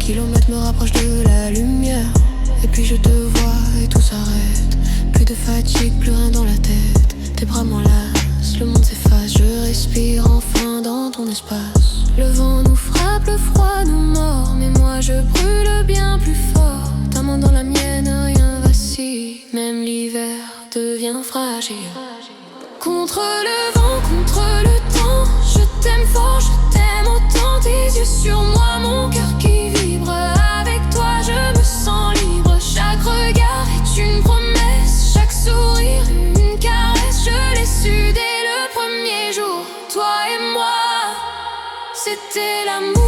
kilomètres me rapprochent de la lumière. Et puis je te vois et tout s'arrête. Plus de fatigue, plus rien dans la tête. Tes bras m'enlacent, le monde s'efface. Je respire enfin dans ton espace. Le vent nous frappe, le froid nous mord, mais moi je brûle bien plus fort. Ta main dans la mienne, rien vacille. Même l'hiver devient fragile. Contre le vent, contre le temps, je t'aime fort, je t'aime autant. Tes yeux sur moi, mon cœur qui vibre. Avec toi je me sens libre. Chaque regard est une promesse, chaque sourire une caresse. Je l'ai su dès le premier jour. Toi et moi, c'était l'amour.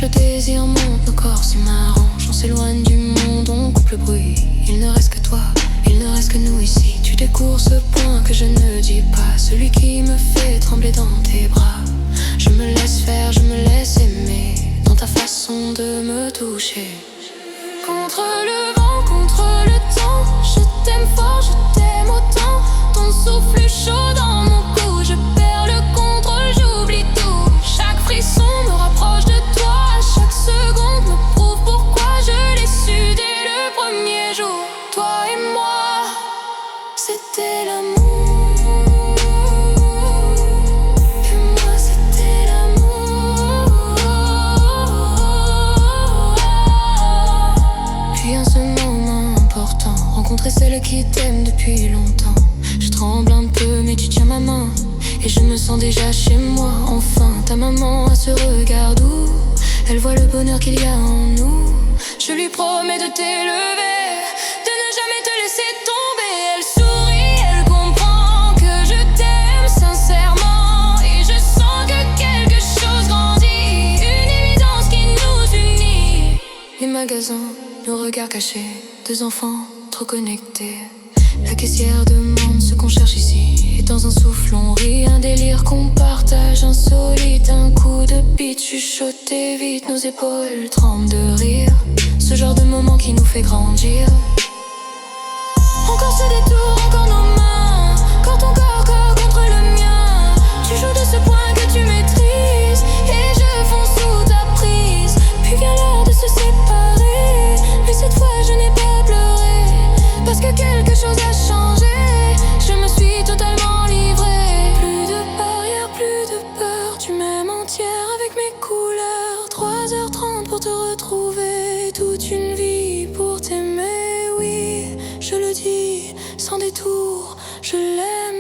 Le désir monte, nos corps s'y m'arrangent. On s'éloigne du monde, on coupe le bruit. Il ne reste que toi, il ne reste que nous ici. Tu découvres ce point que je ne dis pas, celui qui me fait trembler dans tes bras. Je me laisse faire, je me laisse aimer dans ta façon de me toucher. Contre le vent, contre le temps, je t'aime fort, je t'aime autant. Ton souffle chaud dans mon cou, je perds le contrôle, j'oublie tout. Chaque frisson me rapproche de toi. Chaque seconde me prouve pourquoi je l'ai su dès le premier jour. Toi et moi, c'était l'amour. Et moi c'était l'amour. Puis un ce moment important, rencontrer celle qui t'aime depuis longtemps. Je tremble un peu mais tu tiens ma main et je me sens déjà chez moi. Enfin, ta maman a ce regard doux. Elle voit le bonheur qu'il y a en nous. Je lui promets de t'élever, de ne jamais te laisser tomber. Elle sourit, elle comprend que je t'aime sincèrement. Et je sens que quelque chose grandit, une évidence qui nous unit. Les magasins, nos regards cachés, deux enfants trop connectés. La caissière demande ce qu'on cherche ici. Et dans un souffle on rit, un délire qu'on partage insolite. Un coup de beat chuchoté vite, nos épaules tremblent de rire. Ce genre de moment qui nous fait grandir. Encore ce détour, encore nos mains. Quand ton corps contre le mien. Tu joues de ce point que tu maîtrises. Et je fonce sous ta prise. Puis vient l'heure de se séparer. Mais cette fois je n'ai pas pleuré, parce que quelque chose a changé. Je me suis totalement livrée. Plus de barrières, plus de peur. Tu m'aimes entière avec mes couleurs. 3h30 pour te retrouver. Toute une vie pour t'aimer, oui. Je le dis sans détour, je l'aime.